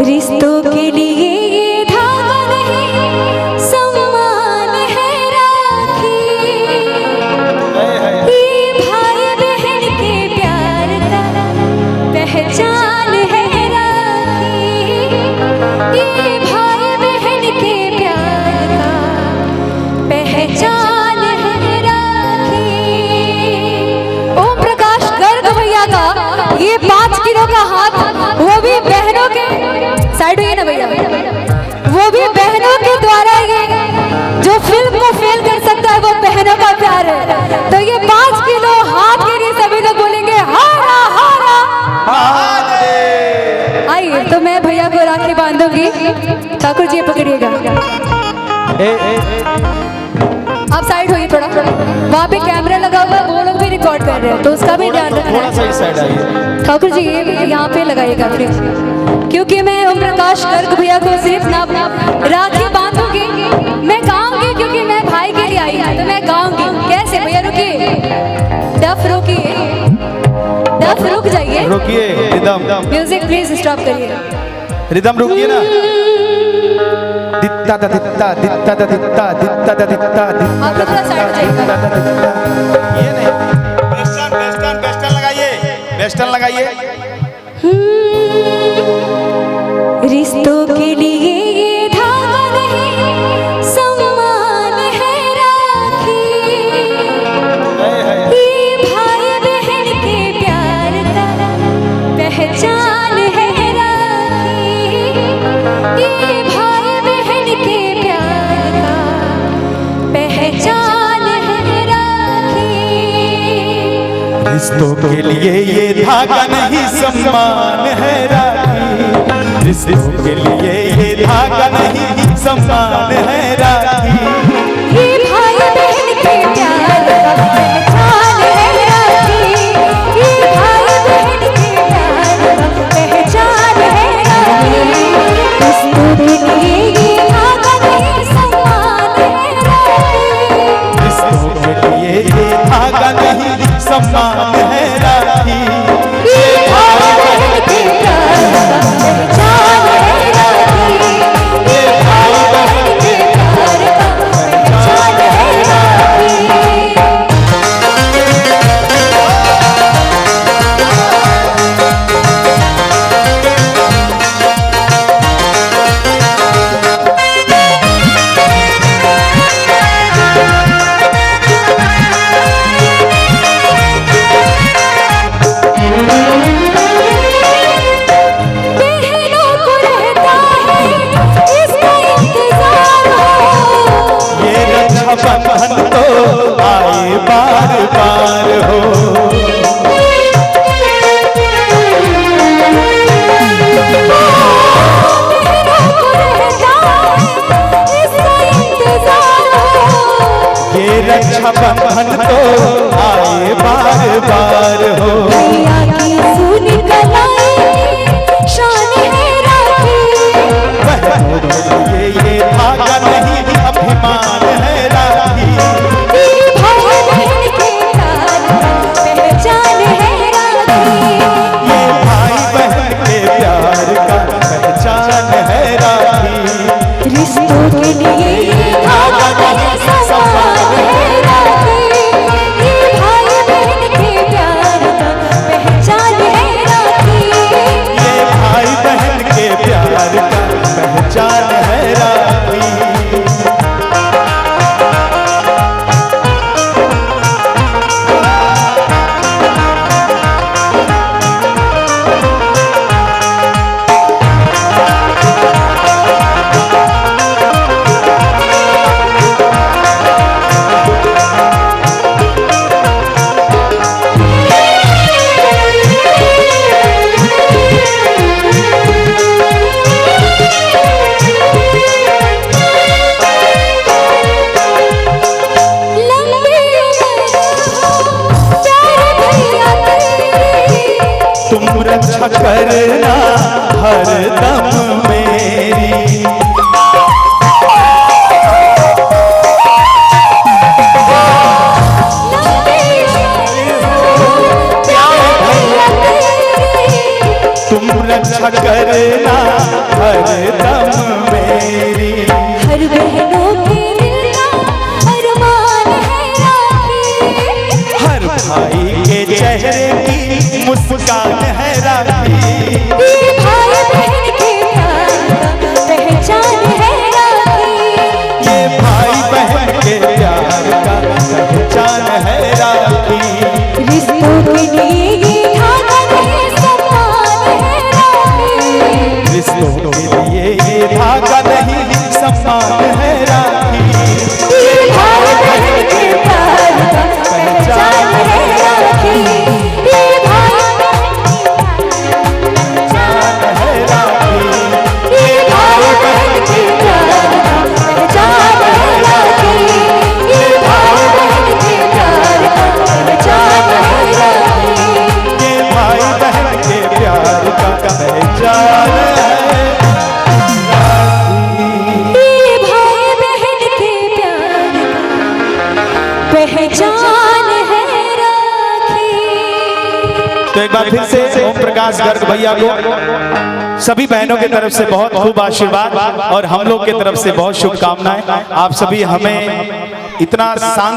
रिश्तों के लिए ये धागा नहीं, सम्मान है राखी। ये भाई बहन के प्यार का पहचान है राखी। ये भाई बहन के प्यार का पहचान है राखी। ओम प्रकाश गर्ग भैया का ये 5 किलो का हाथ, वो भी बहनों के साइड हुई ना भैया, वो भी बहनों के द्वारा ये जो फिल्म को फेल कर सकता है वो बहनों का प्यार है। तो ये 5 किलो हाथ के लिए सभी लोग बोलेंगे हारा हारा। आइए तो मैं भैया को राखी बांधूंगी। ठाकुर जी पकड़िएगा, आप साइड होइए थोड़ा। वहाँ पे कैमरा लगा हुआ है, वो लोग भी रिकॉर्ड कर रहे हैं तो उसका भी ध्यान रखना। ठाकुर जी ये यहाँ पे लगाइएगा प्लीज, क्योंकि मैं ओम प्रकाश गर्ग भैया को सिर्फ ना राखी बांधूंगी, मैं गाऊंगी क्योंकि मैं भाई के लिए आई हूँ तो मैं गाऊंगी। कैसे भैया? रुकिए, डफ रुकिए, डफ रुक जाइए, रुकिए, रिदम म्यूजिक प्लीज स्टॉप करिए, रिदम रुकिए ना। दित्ता दा दित्ता दित्ता दा दित्ता दित्ता दा दित्ता दित्ता। आप लोग थोड़ा साइड जाइए। ये नहीं, वेस्टर्न लगाइए, वेस्टर्न लगाइए। रिश्तों के लिए ये धागा नहीं, सम्मान है राखी। ये भाई बहन के प्यार का पहचान है राखी। ये भाई बहन के प्यार का पहचान है राखी। रिश्तों के लिए ये धागा नहीं, सम्मान है राखी। रिश्तों के लिए ये धागा नहीं, सम्मान है राखी। ये भाई बहन के प्यार का पहचान है राखी। ये भाई बहन के प्यार का पहचान है राखी। रिश्तों के लिए ये धागा नहीं, सम्मान है राखी। रिश्तों के लिए ये धागा नहीं, सम्मान है राखी। ये भाई बहन के प्यार का पहचान है राखी। ये भाई बहन के प्यार का पहचान है राखी। बहनों को रहता है इसका इंतजार हो। ये रक्षाबंधन तो आए बार बार हो। बहनों को रहता है इसका इंतजार हो। ये रक्षाबंधन तो आए बार बार हो। भैया की सून कलाई शान है राखी। बहनों के लिए ये धागा नहीं, अभिमान है राखी। ये भाई बहन के प्यार का पहचान है राखी। ये भाई बहन के प्यार का पहचान है राखी। रिश्तों के लिए ये धागा नहीं, सम्मान है राखी। ये भाई बहन के प्यार का पहचान है राखी। ये भाई बहन के प्यार का पहचान है राखी। लंबी उम्र प्यारे भैया तेरी। तुम रक्षा करना हर दम मेरी। लंबी उम्र प्यारे भैया तेरी। तुम रक्षा करना रखना हरदम मेरी। हर बहनों के दिल का अरमान है राखी, हर भाई के चेहरे की मुस्कान है राखी। ये भाई बहन के प्यार का पहचान है राखी, ये भाई बहन के प्यार का पहचान है राखी। रिश्तों के लिए ये धागा नहीं सम्मान है राखी, रिश्तों के लिए ये धागा नहीं सम्मान है राखी। ये भाई बहन के प्यार का पहचान है राखी, ये भाई पहचान है राखी। ये भाई बहन के प्यार का पहचान है राखी, ये भाई बहन के प्यार का पहचान है राखी, ये भाई बहन के प्यार का पहचान है ये भाई बहन के प्यार का पहचान है राखी। तो एक बार फिर से ओम प्रकाश गर्ग भैया को सभी बहनों की तरफ से बहुत खूब आशीर्वाद और हम लोग की तरफ से बहुत शुभकामनाएं। आप सभी हमें इतना शांत